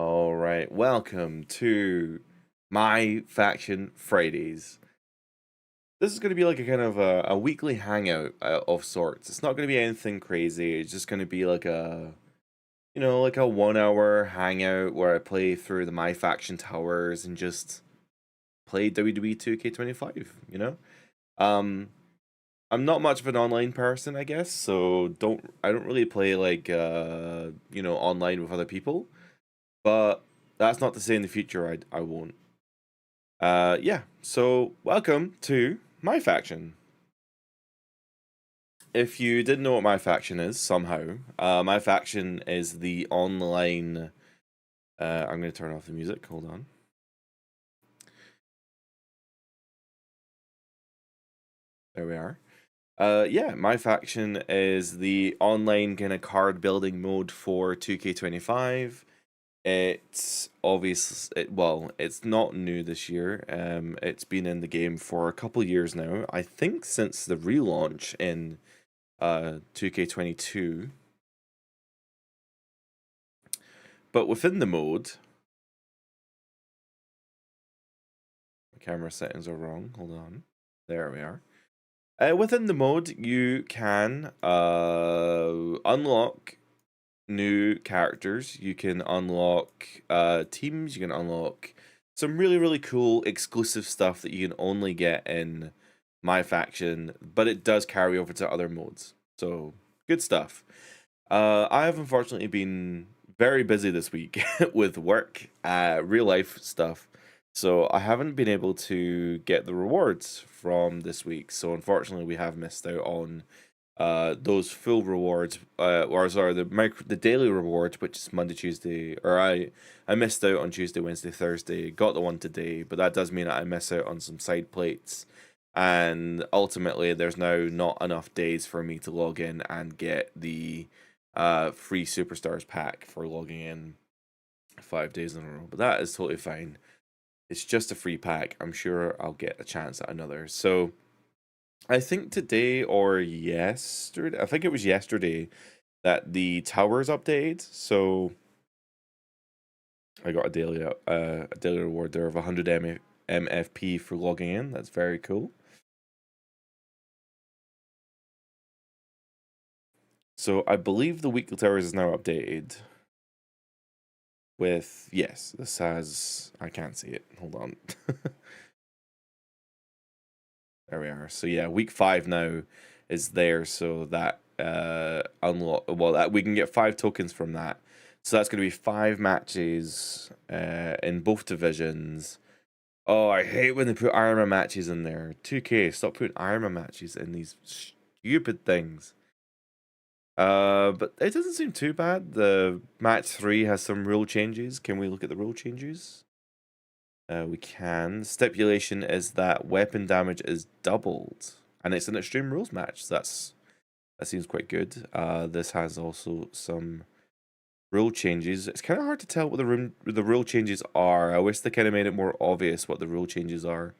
All right, welcome to MyFaction Fridays. This is going to be like a kind of a weekly hangout of sorts. It's not going to be anything crazy. It's just going to be like like a 1 hour hangout where I play through the MyFaction towers and just play WWE 2K25. Um, I'm not much of an online person, I guess, so I don't really play like online with other people. But that's not to say in the future I won't. Yeah, so welcome to MyFaction. If you didn't know what MyFaction is somehow, MyFaction is the online. I'm going to turn off the music. Hold on. There we are. Yeah, MyFaction is the online kind of card building mode for 2K25. It's not new this year. It's been in the game for a couple years now. I think since the relaunch in 2K22. But within the mode, my camera settings are wrong. Hold on. There we are. Within the mode, you can unlock new characters. You can unlock teams. You can unlock some really, really cool exclusive stuff that you can only get in MyFaction, but it does carry over to other modes. So, good stuff. I have unfortunately been very busy this week with work, real life stuff. So I haven't been able to get the rewards from this week. So unfortunately, we have missed out on those full rewards, or sorry, the daily rewards, which is Monday, Tuesday, or I missed out on Tuesday, Wednesday, Thursday. Got the one today, but that does mean that I miss out on some side plates, and ultimately, there's now not enough days for me to log in and get the free superstars pack for logging in 5 days in a row. But that is totally fine. It's just a free pack. I'm sure I'll get a chance at another. So I think today or yesterday, I think it was yesterday that the towers updated. So I got a daily reward there of 100 MFP for logging in. That's very cool. So I believe the weekly towers is now updated. Yes, this has, I can't see it. Hold on. There we are. So yeah, week 5 now is there, so that that we can get 5 tokens from that. So that's going to be 5 matches in both divisions. Oh, I hate when they put Ironman matches in there. 2K, stop putting Ironman matches in these stupid things. But it doesn't seem too bad. The match 3 has some rule changes. Can we look at the rule changes? We can. Stipulation is that weapon damage is doubled, and it's an Extreme Rules match. So that seems quite good. This has also some rule changes. It's kind of hard to tell what the rule changes are. I wish they kind of made it more obvious what the rule changes are.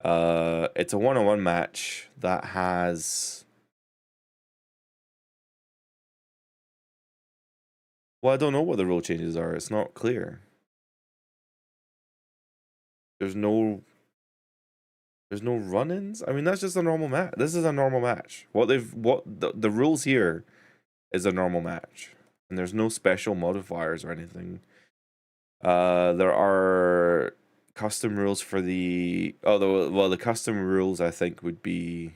It's a one-on-one match that has. Well, I don't know what the rule changes are. It's not clear. There's no run-ins. I mean, that's just a normal match. This is a normal match. The rules here is a normal match, and there's no special modifiers or anything. There are custom rules for the the custom rules I think would be.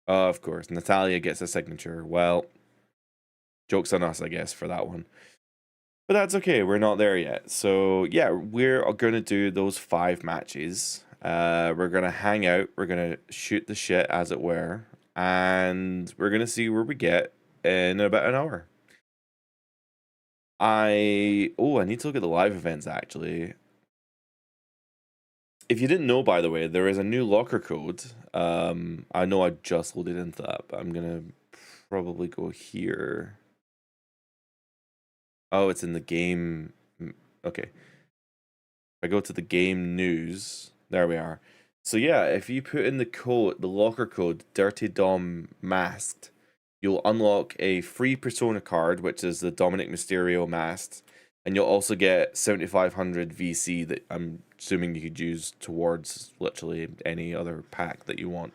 Of course, Natalia gets a signature. Well, joke's on us, I guess, for that one. But that's okay, we're not there yet. So yeah, we're gonna do those 5 matches. We're gonna hang out, we're gonna shoot the shit, as it were, and we're gonna see where we get in about an hour. I need to look at the live events actually. If you didn't know, by the way, there is a new locker code. I know I just loaded into that, but I'm gonna probably go here. Oh, it's in the game. Okay. If I go to the game news, there we are. So yeah, if you put in the locker code, Dirty Dom Masked, you'll unlock a free Persona card, which is the Dominic Mysterio mask, and you'll also get 7,500 VC that I'm assuming you could use towards literally any other pack that you want.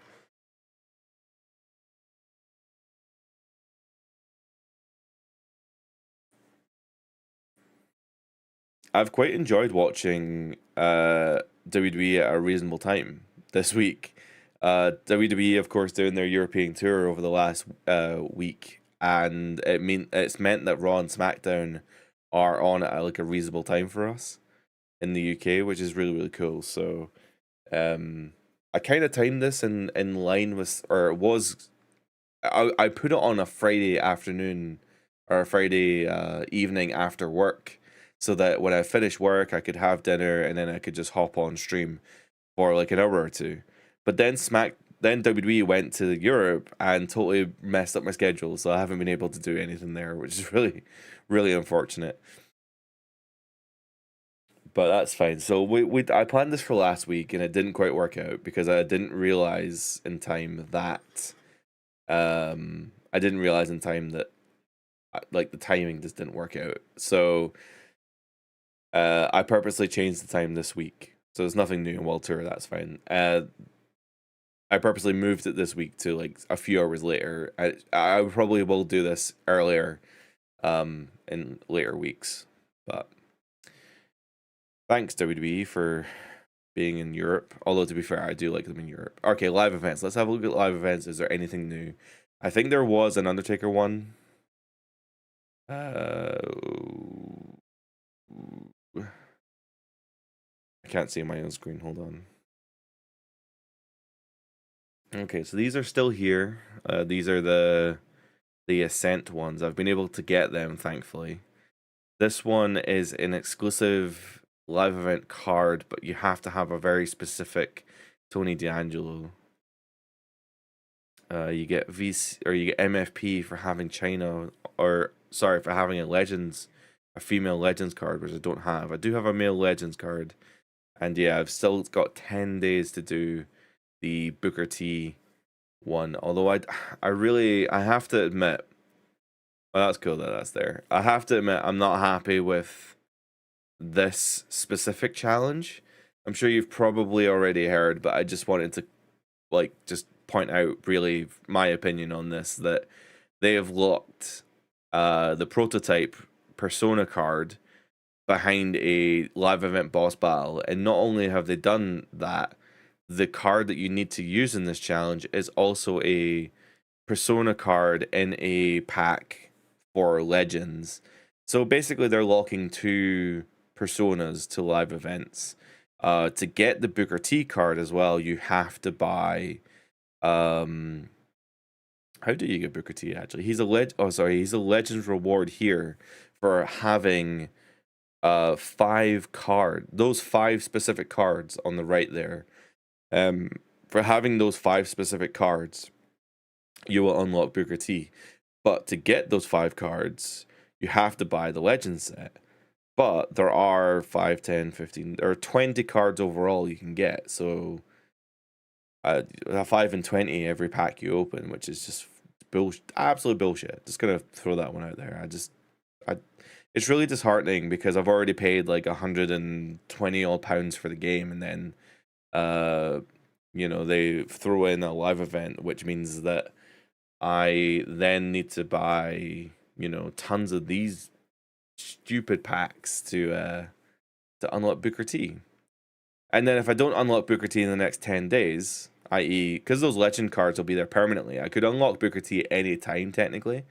I've quite enjoyed watching WWE at a reasonable time this week. WWE, of course, doing their European tour over the last week, and it's meant that Raw and SmackDown are on at like a reasonable time for us in the UK, which is really really cool. So, I kind of timed this in line with, or it was, I put it on a Friday afternoon or a Friday evening after work, so that when I finish work, I could have dinner and then I could just hop on stream for like an hour or two. But then WWE went to Europe and totally messed up my schedule, so I haven't been able to do anything there, which is really, really unfortunate. But that's fine. So I planned this for last week and it didn't quite work out because I didn't realize in time that like the timing just didn't work out. So I purposely changed the time this week. So there's nothing new in World Tour, that's fine. I purposely moved it this week to like a few hours later. I probably will do this earlier in later weeks. But thanks WWE for being in Europe. Although to be fair, I do like them in Europe. Okay, live events. Let's have a look at live events. Is there anything new? I think there was an Undertaker one. I can't see my own screen. Hold on. Okay, so these are still here. These are the Ascent ones. I've been able to get them, thankfully. This one is an exclusive live event card, but you have to have a very specific Tony D'Angelo. You get VC, or you get MFP for having China, or sorry, for having a female Legends card, which I don't have. I do have a male Legends card, and yeah, I've still got 10 days to do the Booker T one. Although I have to admit, well, that's cool that that's there. I have to admit, I'm not happy with this specific challenge. I'm sure you've probably already heard, but I just wanted to just point out really my opinion on this, that they have locked the prototype Persona card behind a live event boss battle, and not only have they done that, the card that you need to use in this challenge is also a Persona card in a pack for Legends. So basically they're locking two Personas to live events. To get the Booker T card as well, you have to buy how do you get Booker T actually? He's a Legends reward here for having those 5 specific cards on the right there. For having those 5 specific cards, you will unlock Booker T. But to get those 5 cards, you have to buy the Legends set. But there are 5, 10, 15, or 20 cards overall you can get. So 5 and 20 every pack you open, which is just absolute bullshit. Just gonna throw that one out there. It's really disheartening because I've already paid like 120 odd pounds for the game, and then they throw in a live event, which means that I then need to buy tons of these stupid packs to unlock Booker T. And then if I don't unlock Booker T in the next 10 days, i.e., because those legend cards will be there permanently, I could unlock Booker T at any time technically.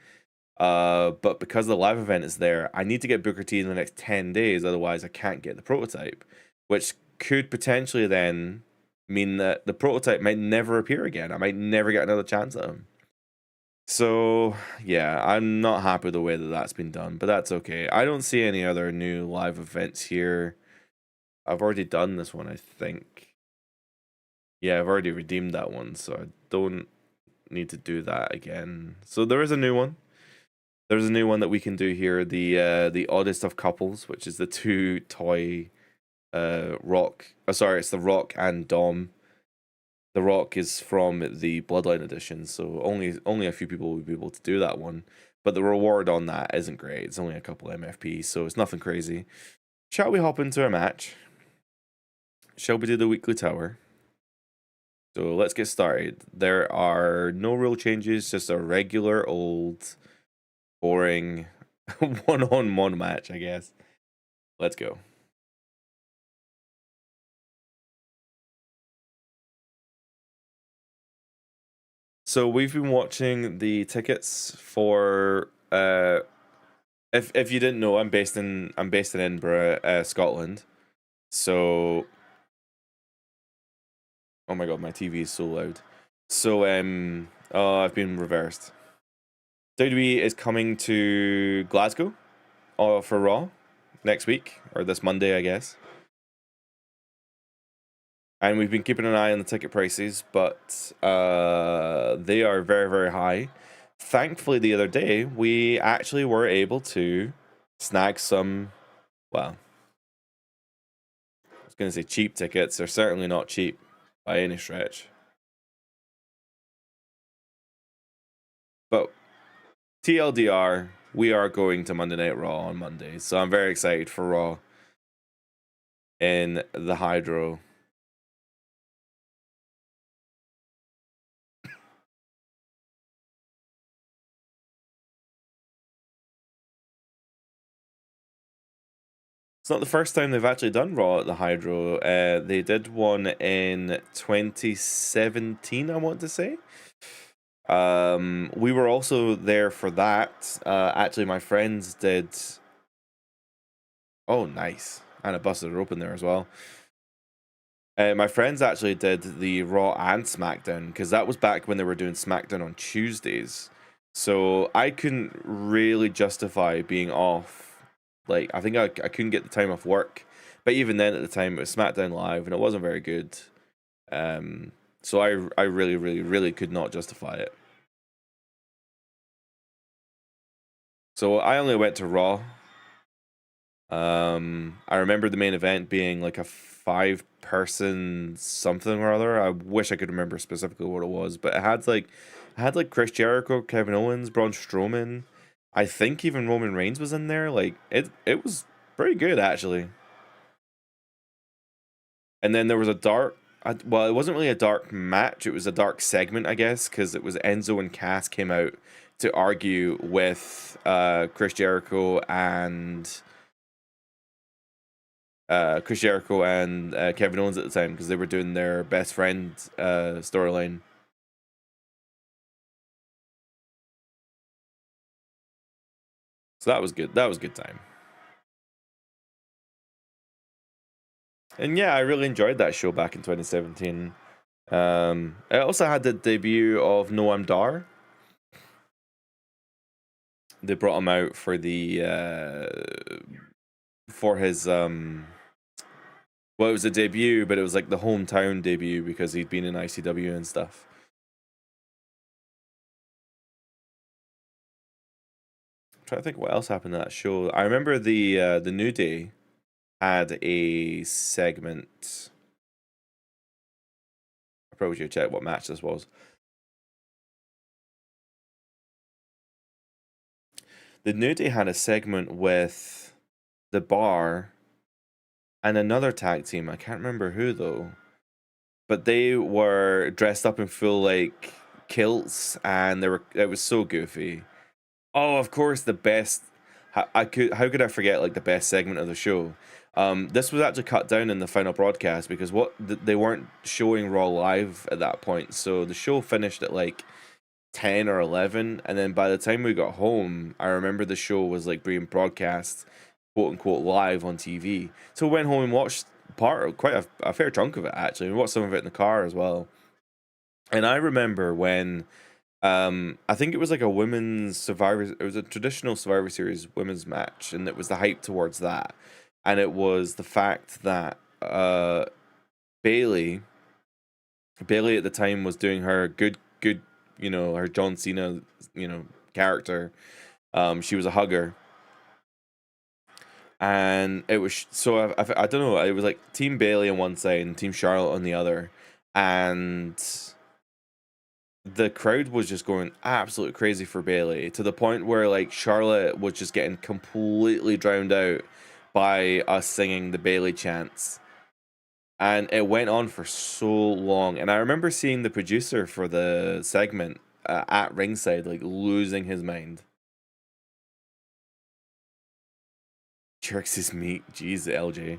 But because the live event is there, I need to get Booker T in the next 10 days, otherwise I can't get the prototype, which could potentially then mean that the prototype might never appear again. I might never get another chance at him. So, yeah, I'm not happy with the way that that's been done, but that's okay. I don't see any other new live events here. I've already done this one, I think. Yeah, I've already redeemed that one, so I don't need to do that again. So there is a new one. There's a new one that we can do here, the Oddest of Couples, which is the 2 toy Rock. Oh, sorry, it's the Rock and Dom. The Rock is from the Bloodline edition, so only a few people will be able to do that one. But the reward on that isn't great. It's only a couple MFP, so it's nothing crazy. Shall we hop into a match? Shall we do the weekly tower? So let's get started. There are no real changes, just a regular old boring one-on-one match, I guess. Let's go. So we've been watching the tickets for if you didn't know, I'm based in Edinburgh, Scotland. So oh my god, my TV is so loud. So oh, I've been reversed. WWE is coming to Glasgow for Raw next week, or this Monday, I guess. And we've been keeping an eye on the ticket prices, but they are very, very high. Thankfully, the other day, we actually were able to snag some, well, I was going to say cheap tickets. They're certainly not cheap by any stretch. But TLDR, we are going to Monday Night Raw on Monday, so I'm very excited for Raw in the Hydro. It's not the first time they've actually done Raw at the Hydro. They did one in 2017, I want to say. We were also there for that. Actually, my friends did. Oh, nice. And it busted her open there as well. My friends actually did the Raw and SmackDown, because that was back when they were doing SmackDown on Tuesdays. So I couldn't really justify being off. Like, I think I couldn't get the time off work. But even then, at the time, it was SmackDown Live, and it wasn't very good. So I really, really, really could not justify it. So I only went to Raw. I remember the main event being like a 5-person something or other. I wish I could remember specifically what it was, but it had like Chris Jericho, Kevin Owens, Braun Strowman. I think even Roman Reigns was in there. Like it was pretty good actually. And then there was a dark. Well, it wasn't really a dark match. It was a dark segment, I guess, because it was Enzo and Cass came out to argue with Chris Jericho and Kevin Owens at the time, because they were doing their best friend storyline. So that was good. That was a good time. And yeah, I really enjoyed that show back in 2017. I also had the debut of Noam Dar. They brought him out for his well, it was a debut, but it was like the hometown debut because he'd been in ICW and stuff. I'm trying to think what else happened in that show. I remember the New Day had a segment. I probably should check what match this was. The New Day had a segment with the Bar and another tag team. I can't remember who though, but they were dressed up in full like kilts, and it was so goofy. Oh, of course, the best. How could I forget like the best segment of the show? This was actually cut down in the final broadcast because they weren't showing Raw live at that point, so the show finished at like 10 or 11, and then by the time we got home, I remember the show was like being broadcast quote unquote live on TV. So we went home and watched quite a fair chunk of it actually. We watched some of it in the car as well. And I remember when I think it was like a women's Survivor. It was a traditional Survivor Series women's match, and it was the hype towards that, and it was the fact that Bailey at the time was doing her good, her John Cena, character. She was a hugger, and it was so I don't know. It was like Team Bailey on one side and Team Charlotte on the other, and the crowd was just going absolutely crazy for Bailey, to the point where like Charlotte was just getting completely drowned out by us singing the Bailey chants. And it went on for so long. And I remember seeing the producer for the segment at ringside, like losing his mind. Jerks his meat. Jeez, LJ.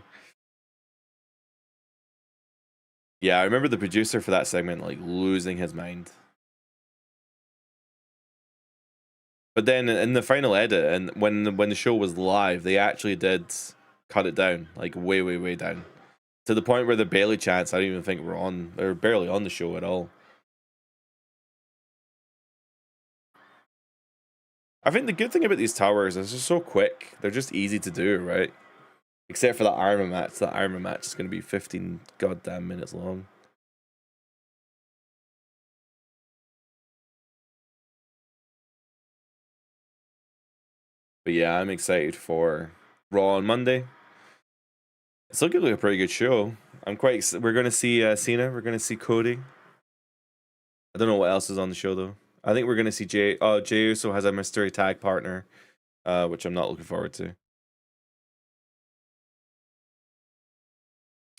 Yeah, I remember the producer for that segment, like losing his mind. But then in the final edit, and when the show was live, they actually did cut it down, like way, way, way down. To the point where the Bailey chants, I don't even think were on, they're barely on the show at all. I think the good thing about these towers is they're so quick. They're just easy to do, right? Except for that Ironman match. That Ironman match is going to be 15 goddamn minutes long. But yeah, I'm excited for Raw on Monday. It's looking like a pretty good show. We're going to see Cena. We're going to see Cody. I don't know what else is on the show though. I think we're going to see Jay. Oh, Jey Uso has a mystery tag partner, which I'm not looking forward to.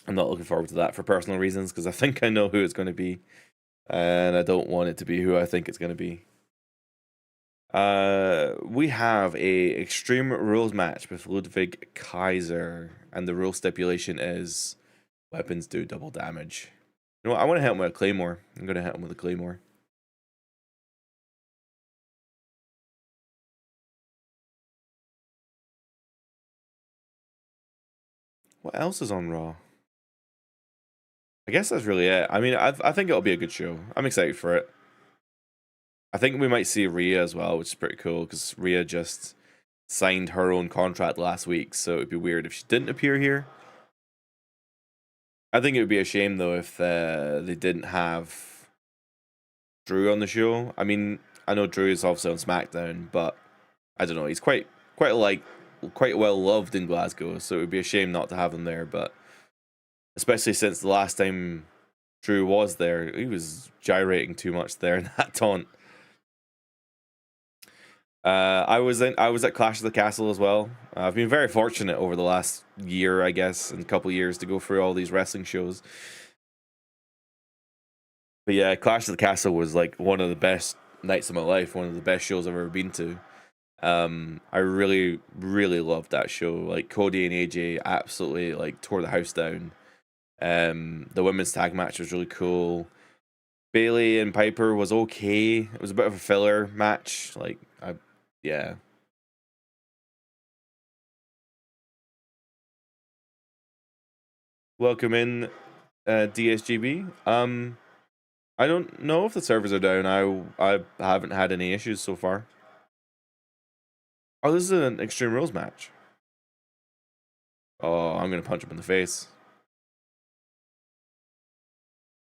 I'm not looking forward to that for personal reasons, because I think I know who it's going to be, and I don't want it to be who I think it's going to be. We have a Extreme Rules match with Ludwig Kaiser, and the rule stipulation is weapons do double damage. You know what? I want to hit him with a Claymore. I'm going to hit him with a Claymore. What else is on Raw? I guess that's really it. I mean, I think it'll be a good show. I'm excited for it. I think we might see Rhea as well, which is pretty cool, because Rhea just signed her own contract last week, so it'd be weird if she didn't appear here. I think it would be a shame though if they didn't have Drew on the show. I mean, I know Drew is obviously on SmackDown, but I don't know. He's quite well loved in Glasgow, so it would be a shame not to have him there. But especially since the last time Drew was there, he was gyrating too much there in that taunt. I was at Clash of the Castle as well. I've been very fortunate over the last year, I guess, and a couple years to go through all these wrestling shows. But yeah, Clash of the Castle was like one of the best nights of my life, one of the best shows I've ever been to. I really, really loved that show. Like Cody and AJ absolutely like tore the house down. The women's tag match was really cool. Bailey and Piper was okay. It was a bit of a filler match. Yeah. Welcome in, DSGB. I don't know if the servers are down. I haven't had any issues so far. Oh, this is an Extreme Rules match. Oh, I'm gonna punch him in the face.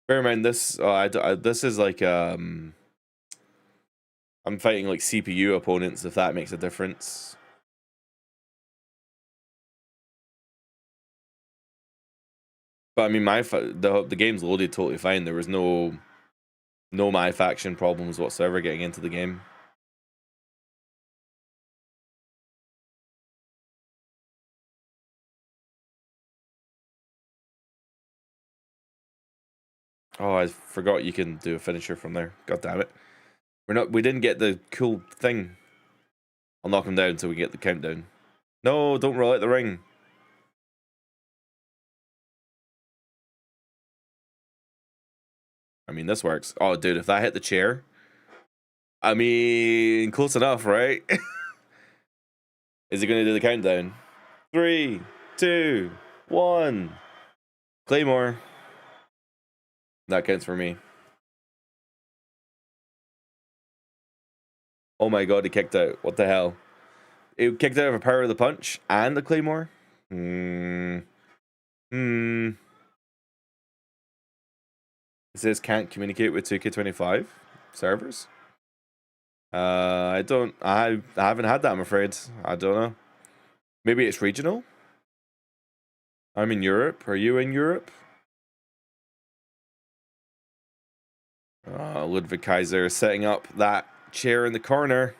Bear in mind this. This is like I'm fighting like CPU opponents, if that makes a difference. But I mean, the game's loaded totally fine. There was no MyFaction problems whatsoever getting into the game. Oh, I forgot you can do a finisher from there. God damn it. We didn't get the cool thing. I'll knock him down until we get the countdown. No, don't roll out the ring. I mean, this works. Oh, dude, if that hit the chair, I mean, close enough, right? Is he going to do the countdown? 3, 2, 1. Claymore. That counts for me. Oh my god, he kicked out. What the hell? He kicked out of a power of the punch and the Claymore? It says can't communicate with 2K25 servers. I haven't had that, I'm afraid. I don't know. Maybe it's regional? I'm in Europe. Are you in Europe? Ludwig Kaiser setting up that chair in the corner.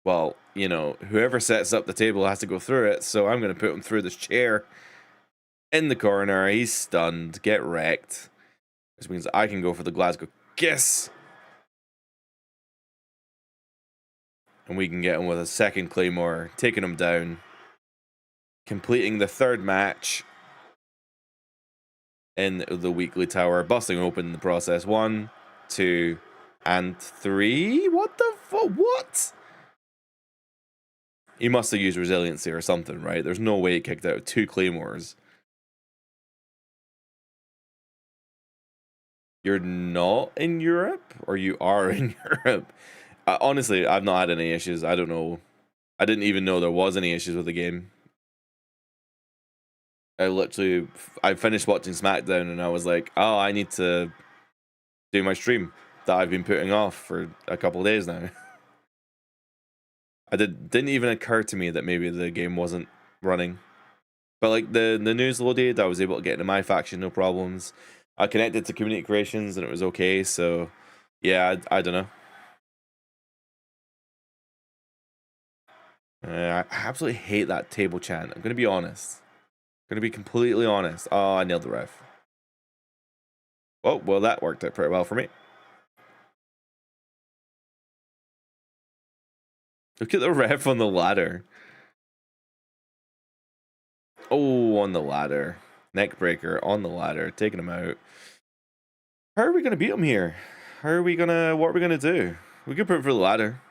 Well, you know, whoever sets up the table has to go through it, so I'm going to put him through this chair in the corner. He's stunned. Get wrecked. Which means I can go for the Glasgow Kiss. And we can get him with a second Claymore, taking him down. Completing the third match in the weekly tower, busting open in the process. 1, 2, and 3. What the fuck? What? He must have used resiliency or something, right? There's no way he kicked out 2 Claymores. You're not in Europe? Or you are in Europe? Honestly, I've not had any issues. I don't know. I didn't even know there was any issues with the game. I finished watching SmackDown and I was like, oh, I need to do my stream that I've been putting off for a couple of days now. Didn't even occur to me that maybe the game wasn't running. But like the news loaded, I was able to get into MyFaction, no problems. I connected to community creations and it was okay. So yeah, I don't know. I absolutely hate that table chant. I'm gonna be honest. I'm gonna be completely honest. Oh, I nailed the ref. Oh, well, that worked out pretty well for me. Look at the ref on the ladder. Oh, on the ladder. Neckbreaker on the ladder, taking him out. How are we gonna beat him here? What are we gonna do? We could put him for the ladder.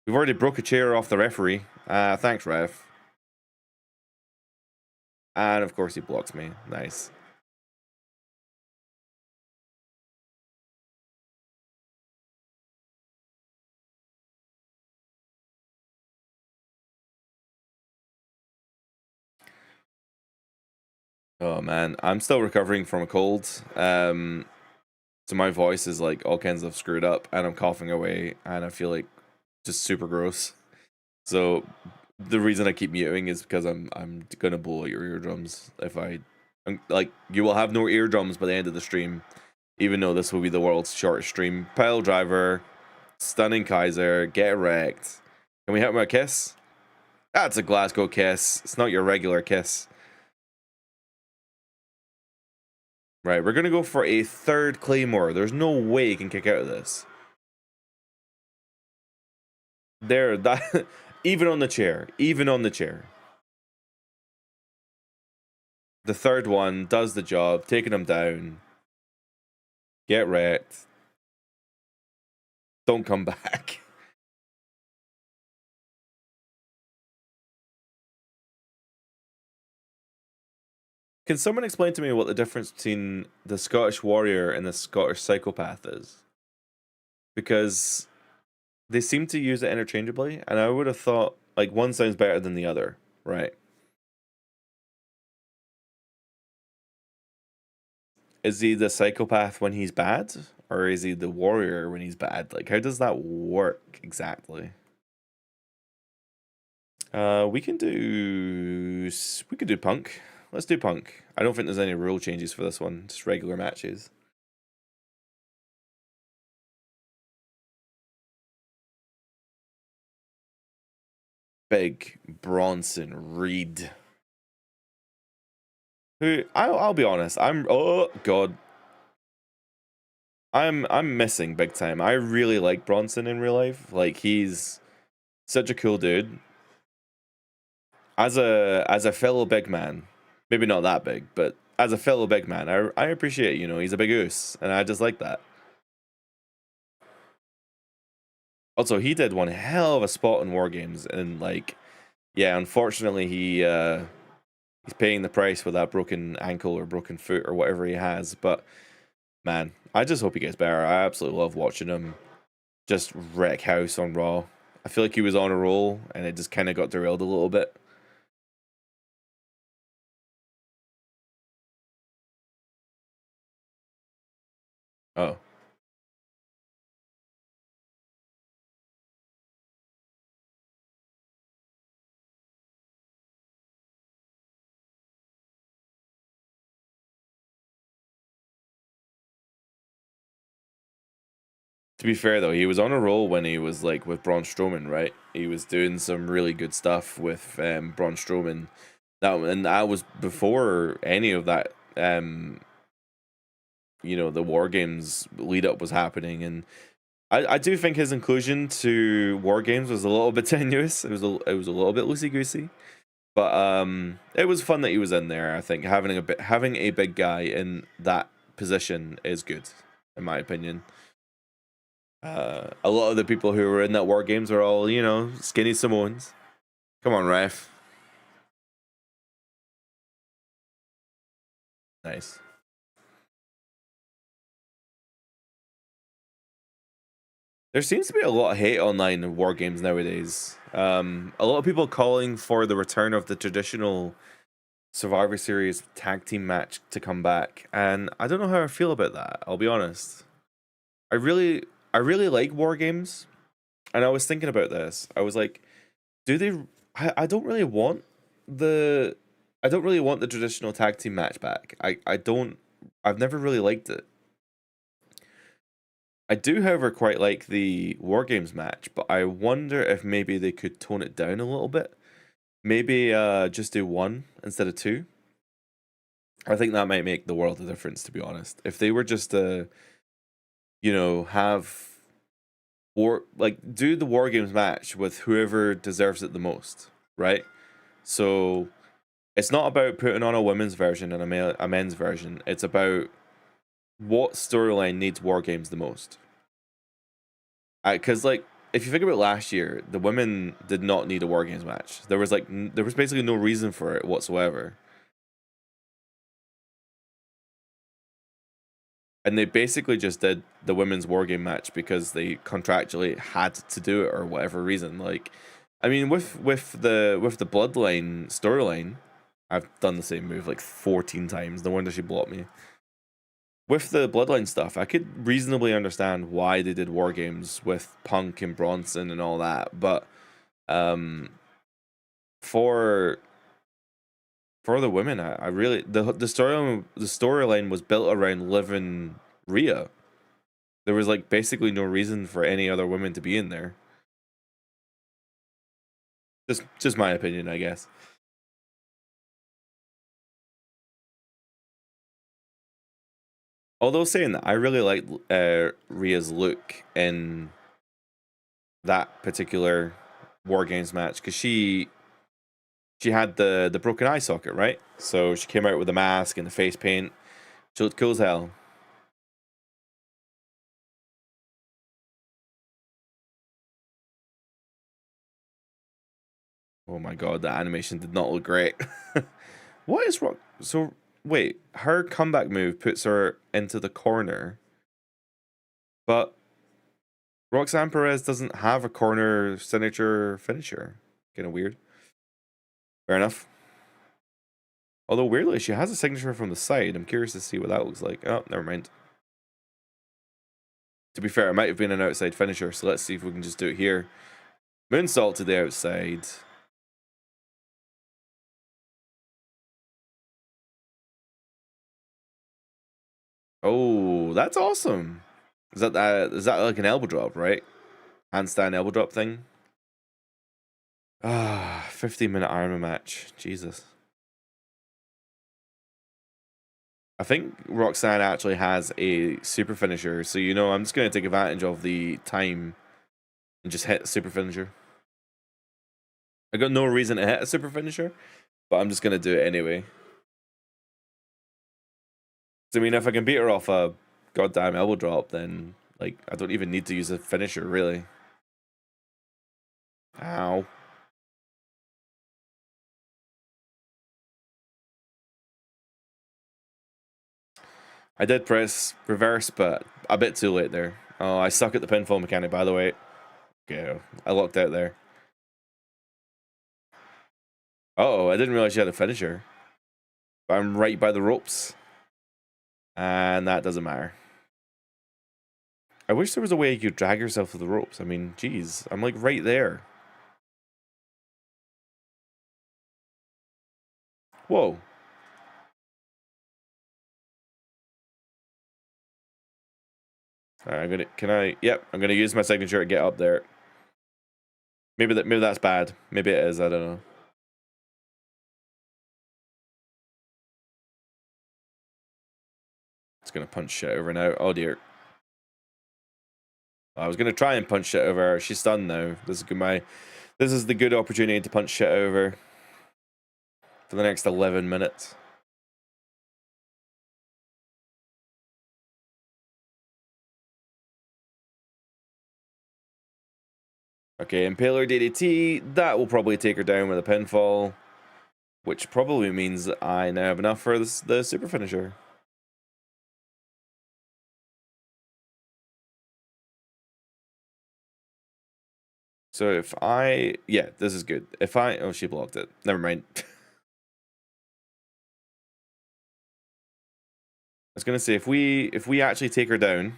We've already broke a chair off the referee. Thanks, ref. And of course he blocks me. Nice. Oh man, I'm still recovering from a cold. So my voice is like all kinds of screwed up and I'm coughing away and I feel like just super gross. So the reason I keep muting is because I'm gonna blow out your eardrums if like you will have no eardrums by the end of the stream, even though this will be the world's shortest stream. Pile driver, stunning Kaiser, get wrecked. Can we hit him with a kiss? That's a Glasgow kiss. It's not your regular kiss. Right, we're gonna go for a third Claymore. There's no way he can kick out of this. There, that even on the chair, even on the chair. The third one does the job, taking him down. Get wrecked. Don't come back. Can someone explain to me what the difference between the Scottish Warrior and the Scottish Psychopath is? Because they seem to use it interchangeably, and I would have thought like one sounds better than the other, right? Is he the psychopath when he's bad, or is he the warrior when he's bad? Like, how does that work exactly? We can do Punk. Let's do Punk. I don't think there's any rule changes for this one. Just regular matches. Big Bronson Reed. Who I'll be honest. Oh god. I'm missing big time. I really like Bronson in real life. Like he's such a cool dude. As a fellow big man, maybe not that big, but as a fellow big man, I appreciate, you know, he's a big goose, and I just like that. Also, he did one hell of a spot in War Games, and like, yeah, unfortunately he's paying the price with that broken ankle or broken foot or whatever he has. But man, I just hope he gets better. I absolutely love watching him just wreck house on Raw. I feel like he was on a roll, and it just kind of got derailed a little bit. Oh. To be fair though, he was on a roll when he was like with Braun Strowman, right? He was doing some really good stuff with Braun Strowman. That was before any of that. The War Games lead up was happening, and I do think his inclusion to War Games was a little bit tenuous. It was a little bit loosey goosey, but it was fun that he was in there. I think having a big guy in that position is good, in my opinion. A lot of the people who were in that War Games were all, skinny Samoans. Come on, ref. Nice. There seems to be a lot of hate online in War Games nowadays. A lot of people calling for the return of the traditional Survivor Series tag team match to come back, and I don't know how I feel about that. I'll be honest. I really, I really like War Games, and I was thinking about this. I was like, do they? I don't really want the, I don't really want the traditional tag team match back. I don't. I've never really liked it. I do, however, quite like the War Games match, but I wonder if maybe they could tone it down a little bit. Maybe just do one instead of two. I think that might make the world of difference, to be honest. If they were just to, have do the War Games match with whoever deserves it the most, right? So it's not about putting on a women's version and a men's version. It's about what storyline needs War Games the most. Because if you think about last year, the women did not need a War Games match. There was basically no reason for it whatsoever. And they basically just did the women's war game match because they contractually had to do it or whatever reason. I mean, with the Bloodline storyline, I've done the same move like 14 times. No wonder she blocked me. With the Bloodline stuff, I could reasonably understand why they did war games with Punk and Bronson and all that, but um, for the women, I really the storyline was built around living Rhea. There was basically no reason for any other women to be in there. Just my opinion, I guess. Although saying that, I really like Rhea's look in that particular War Games match because she had the broken eye socket, right? So she came out with the mask and the face paint. She looked cool as hell. Oh my god, that animation did not look great. What is wrong? So wait, her comeback move puts her into the corner, but Roxanne Perez doesn't have a corner signature finisher. Kind of weird. Fair enough. Although weirdly, she has a signature from the side. I'm curious to see what that looks like. Oh, never mind. To be fair, it might have been an outside finisher, so let's see if we can just do it here. Moonsault to the outside. Oh, that's awesome. Is that like an elbow drop, right? Handstand elbow drop thing? 15-minute Ironman match. Jesus. I think Roxanne actually has a super finisher, so I'm just gonna take advantage of the time and just hit super finisher. I got no reason to hit a super finisher, but I'm just gonna do it anyway. So, I mean, if I can beat her off a goddamn elbow drop, then I don't even need to use a finisher, really. Ow. I did press reverse, but a bit too late there. Oh, I suck at the pinfall mechanic, by the way. Okay, I locked out there. Oh, I didn't realize you had a finisher. But I'm right by the ropes. And that doesn't matter. I wish there was a way you could drag yourself to the ropes. I mean, geez, I'm right there. Whoa. All right, Yep, I'm gonna use my signature to get up there. Maybe that's bad. Maybe it is. I don't know. It's gonna punch shit over now. Oh dear. I was gonna try and punch shit over her. She's stunned now. This is the good opportunity to punch shit over for the next 11 minutes. Okay, Impaler DDT. That will probably take her down with a pinfall, which probably means that I now have enough for the super finisher. So if yeah, this is good. Oh, she blocked it. Never mind. I was gonna say if we actually take her down.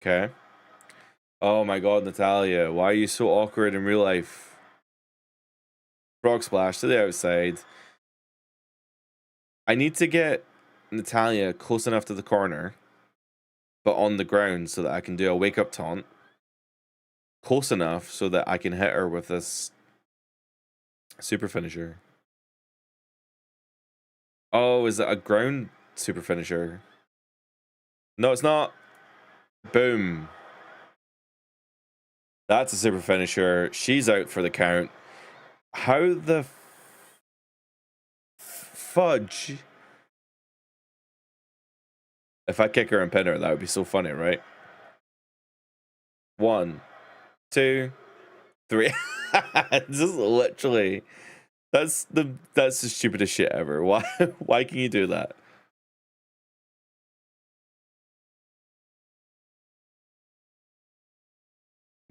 Okay. Oh my god, Natalia, why are you so awkward in real life? Frog splash to the outside. I need to get Natalia close enough to the corner, but on the ground so that I can do a wake up taunt. Close enough so that I can hit her with this super finisher. Oh, is it a ground super finisher? No, it's not. Boom. That's a super finisher. She's out for the count. How the fudge? If I kick her and pin her, that would be so funny, right? 1, 2, 3. Just literally. That's the stupidest shit ever. Why can you do that?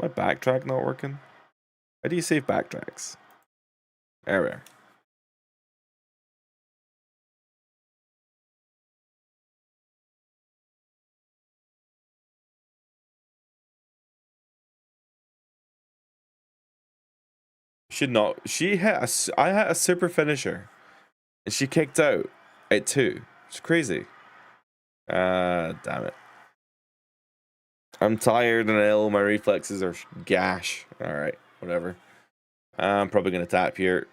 My backtrack not working? How do you save backtracks? There we are. Should not. I hit a super finisher. And she kicked out at 2. It's crazy. Damn it. I'm tired and ill. My reflexes are gash. Alright, whatever. I'm probably going to tap here.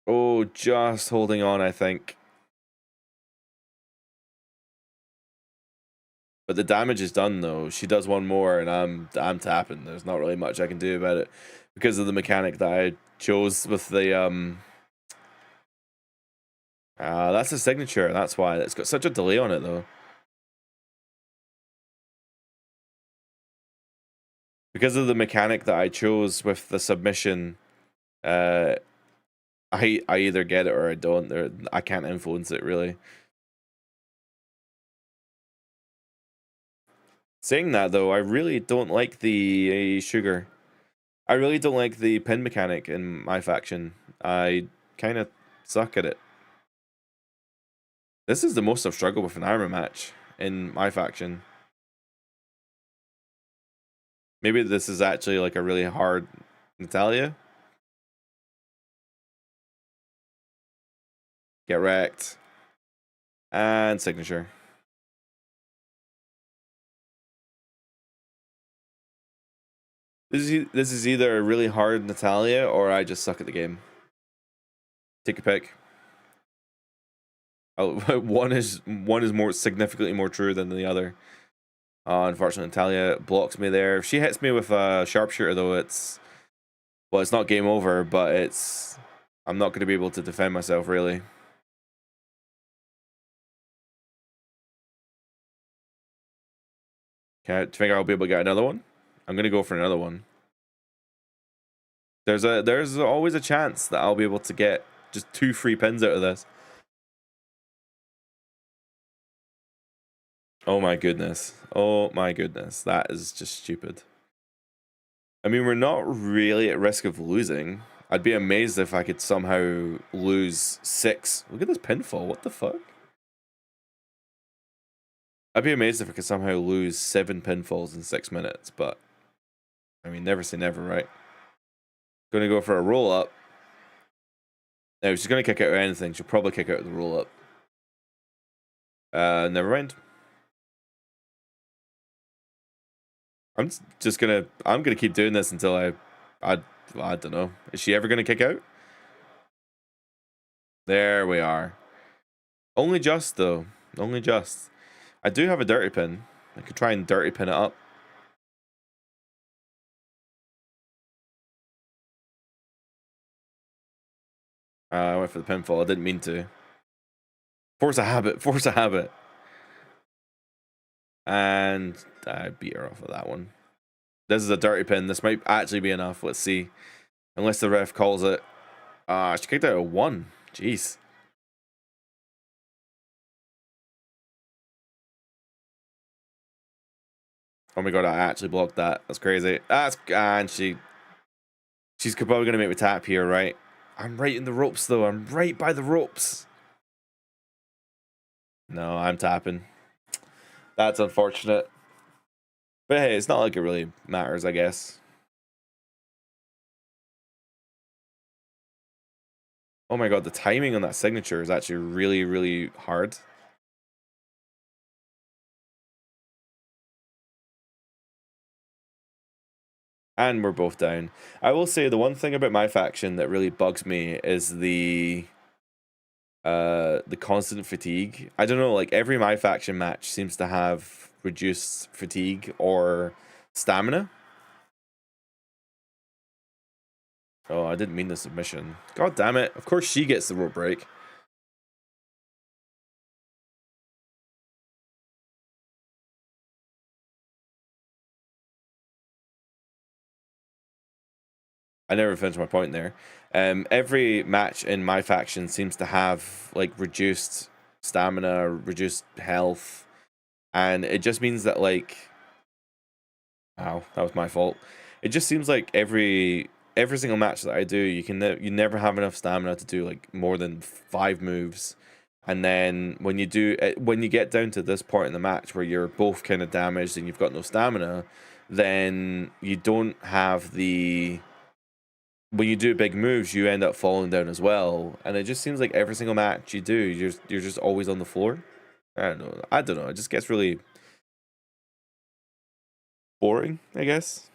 Oh, just holding on, I think. But the damage is done, though. She does one more, and I'm tapping. There's not really much I can do about it because of the mechanic that I chose with the that's a signature. That's why it's got such a delay on it, though. Because of the mechanic that I chose with the submission, I either get it or I don't. I can't influence it really. Saying that though, I really don't like the sugar. I really don't like the pin mechanic in MyFaction. I kind of suck at it. This is the most I've struggled with an armor match in MyFaction. Maybe this is actually like a really hard Natalia. Get wrecked. And signature. This is either a really hard Natalia or I just suck at the game. Take a pick. Oh, one is more significantly more true than the other. Unfortunately, Natalia blocks me there. If she hits me with a sharpshooter, though, it's not game over, but I'm not going to be able to defend myself really. Okay, do you think I'll be able to get another one? I'm going to go for another one. There's always a chance that I'll be able to get just 2 free pins out of this. Oh my goodness. Oh my goodness. That is just stupid. I mean, we're not really at risk of losing. I'd be amazed if I could somehow lose 6. Look at this pinfall. What the fuck? I'd be amazed if I could somehow lose 7 pinfalls in 6 minutes, but I mean, never say never, right? Gonna go for a roll up. No, if she's going to kick out of anything, she'll probably kick out of the roll-up. Never mind. I'm gonna keep doing this until I don't know. Is she ever gonna kick out? There we are. Only just though. Only just. I do have a dirty pin. I could try and dirty pin it up. I went for the pinfall. I didn't mean to. Force a habit. Force a habit. And I beat her off of that one. This is a dirty pin. This might actually be enough. Let's see. Unless the ref calls it. She kicked out a 1. Jeez. Oh my god, I actually blocked that. That's crazy. And she's probably gonna make me tap here, right? I'm right in the ropes though. I'm right by the ropes. No, I'm tapping. That's unfortunate. But hey, it's not like it really matters, I guess. Oh my god, the timing on that signature is actually really, really hard. And we're both down. I will say the one thing about MyFaction that really bugs me is the constant fatigue. I don't know, like every MyFaction match seems to have reduced fatigue or stamina. Oh, I didn't mean the submission. God damn it. Of course she gets the rope break. I never finished my point there. Every match in MyFaction seems to have like reduced stamina, reduced health, and it just means that like, wow, that was my fault. It just seems like every single match that I do, you never have enough stamina to do like more than 5 moves, and then when you get down to this part in the match where you're both kind of damaged and you've got no stamina, then you don't have the when you do big moves, you end up falling down as well, and it just seems like every single match you do, you're just always on the floor. I don't know. It just gets really boring, I guess.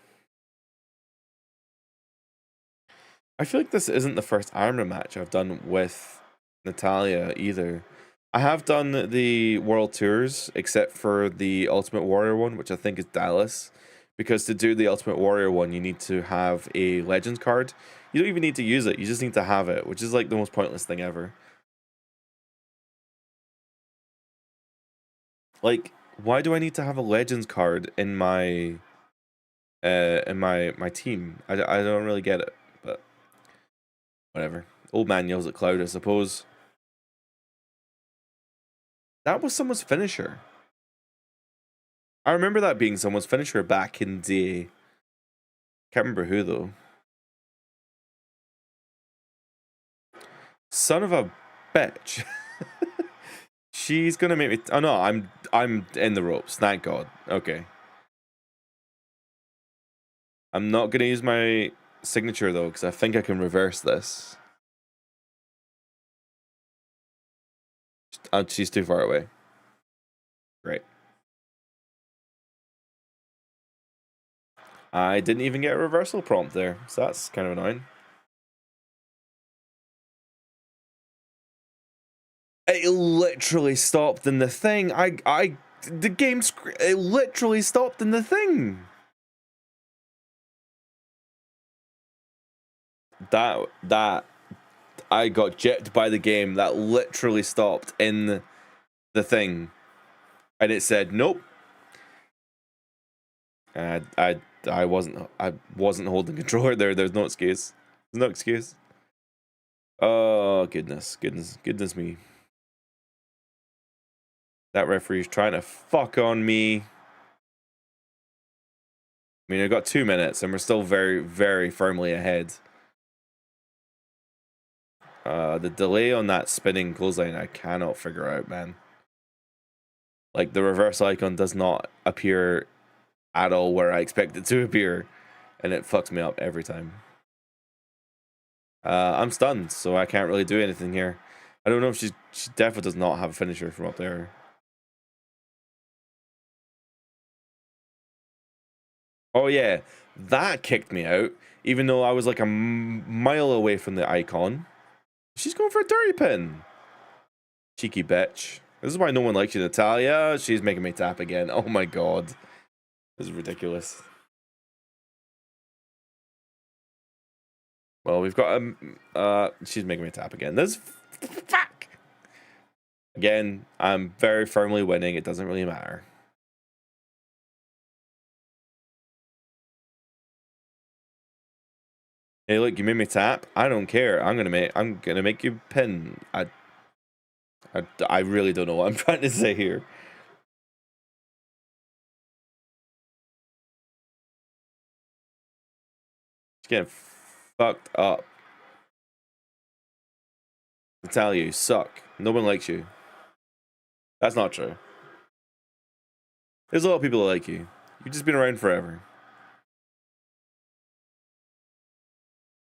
I feel like this isn't the first Armor match I've done with Natalia either. I have done the World Tours, except for the Ultimate Warrior one, which I think is Dallas. Because to do the Ultimate Warrior one, you need to have a Legends card. You don't even need to use it, you just need to have it, which is like the most pointless thing ever. Like, why do I need to have a Legends card in my team? I don't really get it, but whatever. Old man yells at cloud, I suppose. That was someone's finisher. I remember that being someone's finisher back in the... Can't remember who, though. Son of a bitch. She's gonna make me... Oh, no, I'm in the ropes. Thank God. Okay. I'm not gonna use my signature, though, because I think I can reverse this. She's too far away. Great. I didn't even get a reversal prompt there, so that's kind of annoying. It literally stopped in the thing. The game, it literally stopped in the thing. That I got jipped by the game. That literally stopped in the thing, and it said nope. I wasn't holding controller there. There's no excuse. There's no excuse. Oh goodness me. That referee's trying to fuck on me. I mean, I've got 2 minutes and we're still very, very firmly ahead. The delay on that spinning clothesline, I cannot figure out, man. Like, the reverse icon does not appear at all where I expect it to appear, and it fucks me up every time. I'm stunned, so I can't really do anything here. I don't know if she definitely does not have a finisher from up there. Oh yeah, that kicked me out, even though I was like a mile away from the icon. She's going for a dirty pin. Cheeky bitch. This is why no one likes you, Natalia. She's making me tap again. Oh my god. This is ridiculous. Well, we've got she's making me tap again. This fuck. Again, I'm very firmly winning. It doesn't really matter. Hey, look, you made me tap. I don't care. I'm gonna make you pin. I really don't know what I'm trying to say here. She's getting fucked up. Natalia, you suck. No one likes you. That's not true. There's a lot of people that like you. You've just been around forever.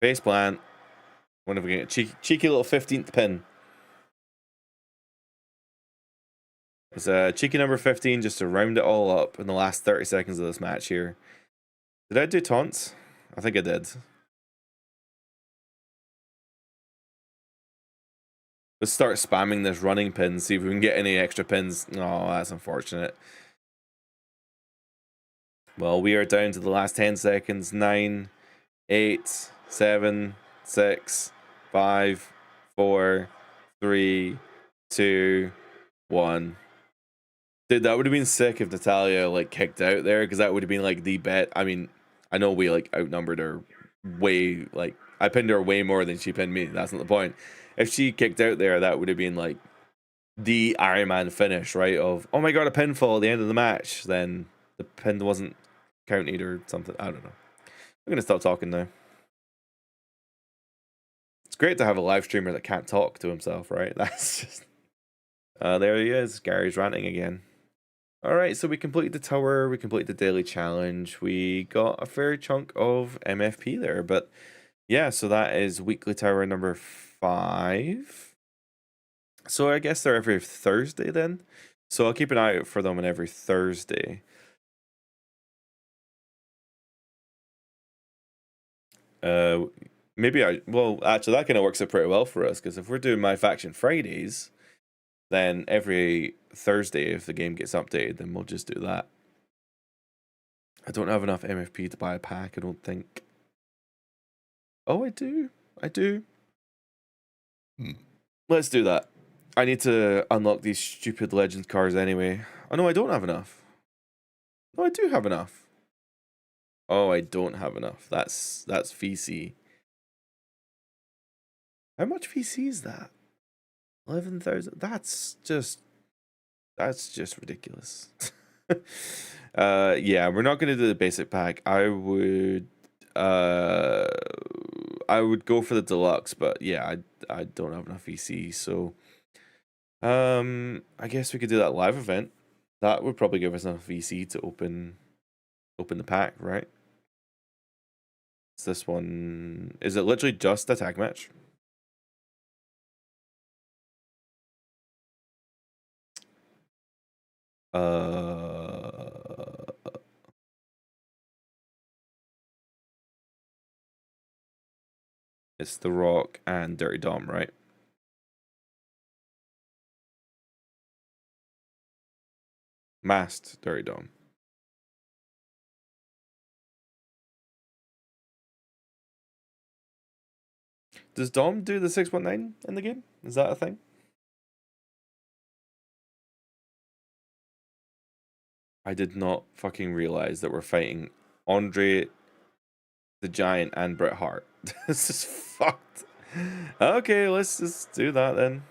Face plant. Wonder if we get a cheeky little 15th pin. It's a cheeky number 15 just to round it all up in the last 30 seconds of this match here. Did I do taunts? I think I did. Let's start spamming this running pin, see if we can get any extra pins. Oh, that's unfortunate. Well, we are down to the last 10 seconds. 9, 8, 7, 6, 5, 4, 3, 2, 1. Dude, that would have been sick if Natalia like kicked out there, because that would have been like the bet. I mean, I know we like outnumbered her way, like I pinned her way more than she pinned me. That's not the point. If she kicked out there, that would have been like the Iron Man finish, right? Of, oh my god, a pinfall at the end of the match. Then the pin wasn't counted or something. I don't know. I'm gonna stop talking now. It's great to have a live streamer that can't talk to himself, right? That's just. There he is. Gary's ranting again. All right, so we completed the tower, we completed the daily challenge, we got a fair chunk of MFP there, but yeah, so that is weekly tower number 5. So I guess they're every Thursday then. So I'll keep an eye out for them on every Thursday. Well, actually, that kind of works out pretty well for us, because if we're doing MyFaction Fridays, then every Thursday, if the game gets updated, then we'll just do that. I don't have enough MFP to buy a pack, I don't think. Oh, I do. I do. Let's do that. I need to unlock these stupid Legends cards anyway. Oh, no, I don't have enough. No, I do have enough. Oh, I don't have enough. That's VC. How much VC is that? 11,000? That's just ridiculous. Yeah, we're not gonna do the basic pack. I would go for the deluxe, but yeah, I don't have enough VC, so I guess we could do that live event. That would probably give us enough VC to open the pack, right? It's this one. Is it literally just a tag match? It's The Rock and Dirty Dom, right? Masked Dirty Dom. Does Dom do the 619 in the game? Is that a thing? I did not fucking realize that we're fighting Andre the Giant and Bret Hart. This is fucked. Okay, let's just do that then.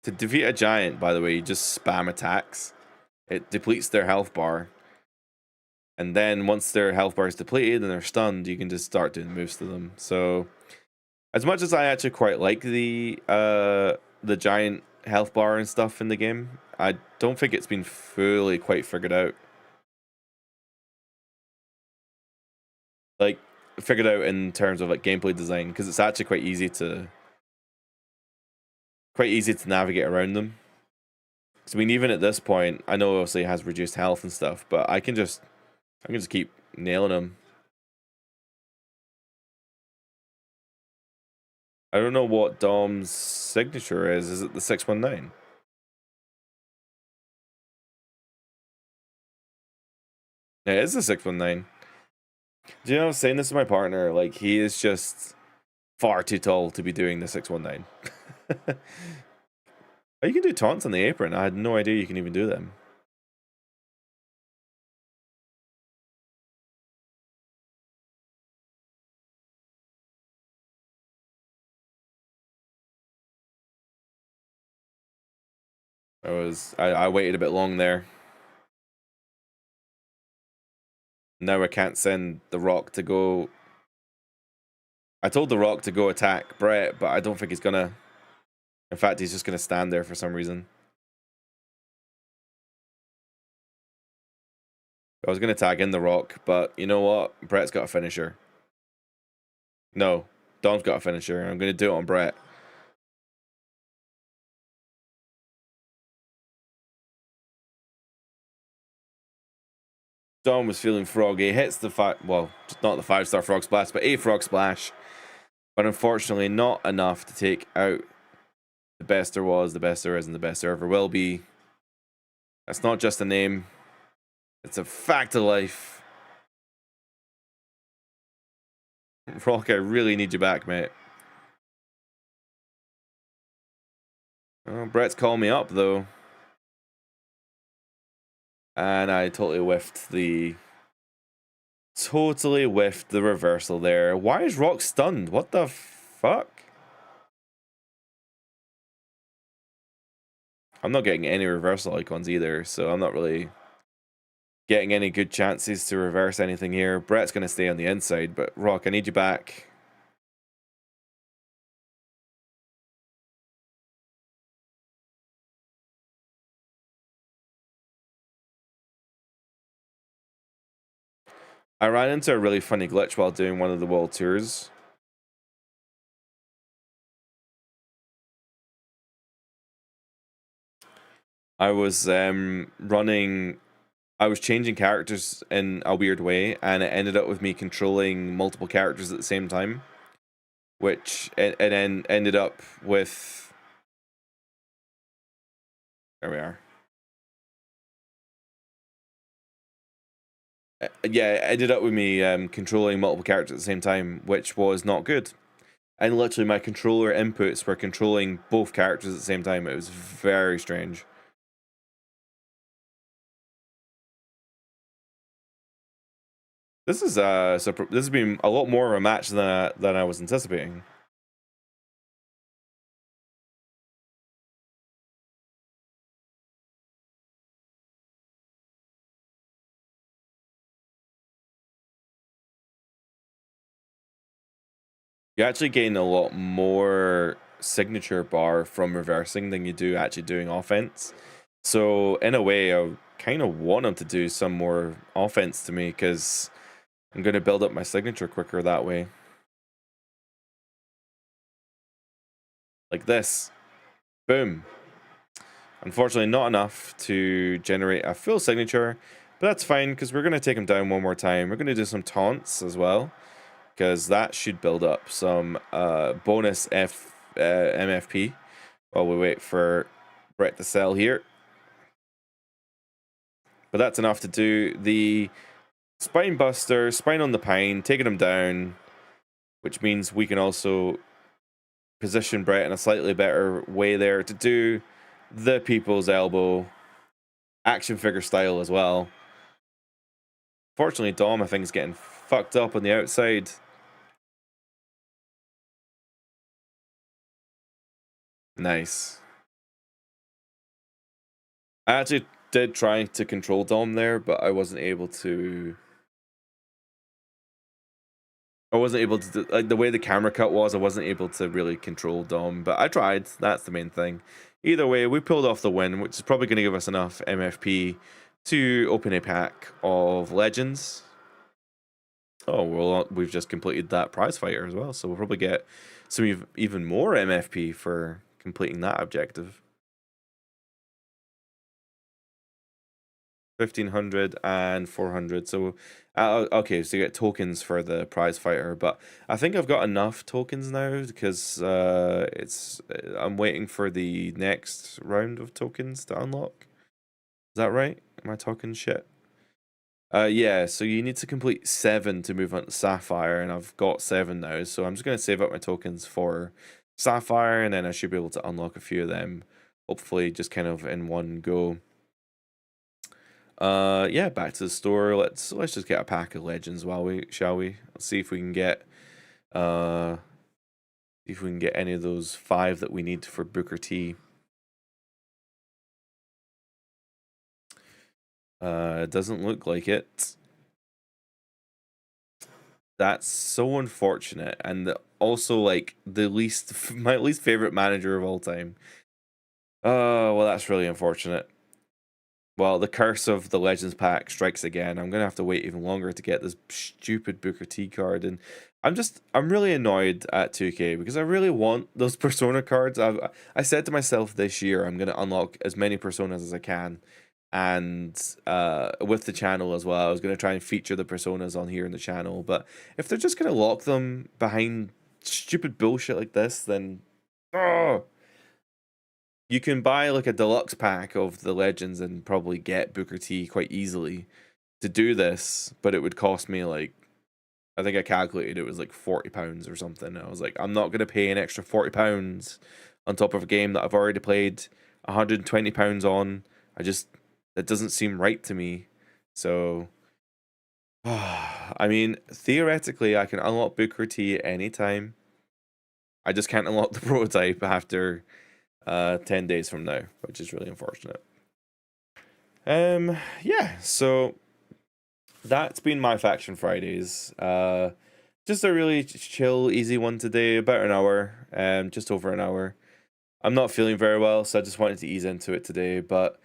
To defeat a giant, by the way, you just spam attacks. It depletes their health bar. And then once their health bar is depleted and they're stunned, you can just start doing moves to them. So as much as I actually quite like the giant health bar and stuff in the game, I don't think it's been fully quite figured out. like figured out in terms of like gameplay design, because it's actually quite easy to navigate around them. So I mean, even at this point, I know obviously it has reduced health and stuff, but I can just keep nailing him. I don't know what Dom's signature is. Is it the 619? Yeah, it is the 619. Do you know, I was saying this to my partner, like, he is just far too tall to be doing the 619. Oh, you can do taunts on the apron. I had no idea you can even do them. I waited a bit long there. Now I can't send The Rock to go. I told The Rock to go attack Brett, but I don't think he's gonna. In fact, he's just gonna stand there for some reason. I was gonna tag in The Rock, but you know what? Brett's got a finisher. No, Dom's got a finisher. I'm gonna do it on Brett. Dom was feeling froggy. Hits the well, not the 5-star frog splash, but a frog splash. But unfortunately, not enough to take out the best there was, the best there is, and the best there ever will be. That's not just a name. It's a fact of life. Rock, I really need you back, mate. Oh, Brett's calling me up, though. And I totally whiffed the reversal there. Why is Rock stunned? What the fuck? I'm not getting any reversal icons either, so I'm not really getting any good chances to reverse anything here. Brett's going to stay on the inside, but Rock, I need you back. I ran into a really funny glitch while doing one of the world tours. I was I was changing characters in a weird way, and it ended up with me controlling multiple characters at the same time, which and then ended up with. There we are. Yeah, it ended up with me controlling multiple characters at the same time, which was not good. And literally, my controller inputs were controlling both characters at the same time. It was very strange. This is this has been a lot more of a match than I was anticipating. You actually gain a lot more signature bar from reversing than you do actually doing offense. So in a way, I kind of want him to do some more offense to me, because I'm going to build up my signature quicker that way. Like this. Boom. Unfortunately, not enough to generate a full signature, but that's fine, because we're going to take him down one more time. We're going to do some taunts as well, because that should build up some bonus MFP while we wait for Brett to sell here. But that's enough to do the Spine Buster, Spine on the Pine, taking him down, which means we can also position Brett in a slightly better way there to do the People's Elbow action figure style as well. Fortunately, Dom, I think, is getting fucked up on the outside. Nice. I actually did try to control Dom there, but I wasn't able to. I wasn't able to do, like, the way the camera cut was, I wasn't able to really control Dom, but I tried. That's the main thing. Either way, we pulled off the win, which is probably going to give us enough MFP to open a pack of Legends. Oh, well, we've just completed that prize fighter as well, so we'll probably get some even more MFP for completing that objective. 1500 and 400. So, okay, so you get tokens for the prize fighter, but I think I've got enough tokens now because I'm waiting for the next round of tokens to unlock. Is that right? Am I talking shit? Yeah, so you need to complete 7 to move on to Sapphire, and I've got 7 now, so I'm just going to save up my tokens for Sapphire, and then I should be able to unlock a few of them, hopefully just kind of in one go. Yeah, back to the store. Let's just get a pack of legends shall we? Let's see if we can get uh any of those 5 that we need for Booker T. It doesn't look like it. That's so unfortunate, and also like my least favorite manager of all time. Oh, well, that's really unfortunate. Well, the curse of the Legends pack strikes again. I'm gonna have to wait even longer to get this stupid Booker T card, and I'm really annoyed at 2K because I really want those Persona cards. I said to myself this year I'm gonna unlock as many Personas as I can, and with the channel as well. I was gonna try and feature the Personas on here in the channel, but if they're just gonna lock them behind stupid bullshit like this, then oh. You can buy like a deluxe pack of the legends and probably get Booker T quite easily to do this, but it would cost me like, I think I calculated it was like £40 or something. I was like, I'm not gonna pay an extra £40 on top of a game that I've already played £120 on. That doesn't seem right to me. So I mean, theoretically I can unlock Booker T at any time. I just can't unlock the prototype after 10 days from now, which is really unfortunate. Yeah, so that's been MyFaction Fridays. Just a really chill, easy one today, about an hour, just over an hour. I'm not feeling very well, so I just wanted to ease into it today, but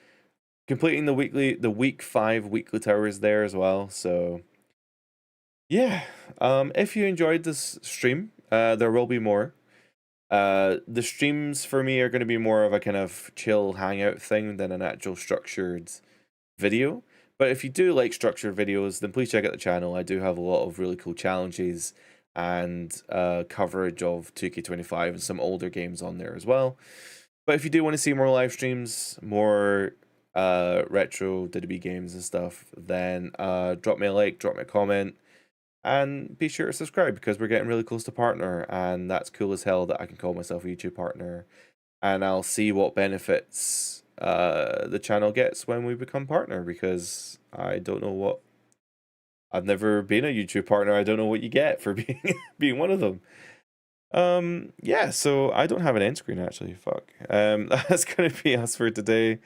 completing the week 5 weekly towers there as well, so yeah. If you enjoyed this stream, there will be more. The streams for me are going to be more of a kind of chill hangout thing than an actual structured video. But if you do like structured videos, then please check out the channel. I do have a lot of really cool challenges and coverage of 2K25 and some older games on there as well. But if you do want to see more live streams, more retro WWE games and stuff, then drop me a like, drop me a comment. And be sure to subscribe because we're getting really close to partner, and that's cool as hell that I can call myself a YouTube partner. And I'll see what benefits the channel gets when we become partner, because I don't know what. I've never been a YouTube partner. I don't know what you get for being one of them. Yeah, so I don't have an end screen actually. Fuck. That's gonna be us for today.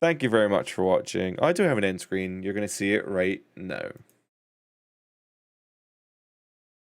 Thank you very much for watching. I do have an end screen. You're gonna see it right now.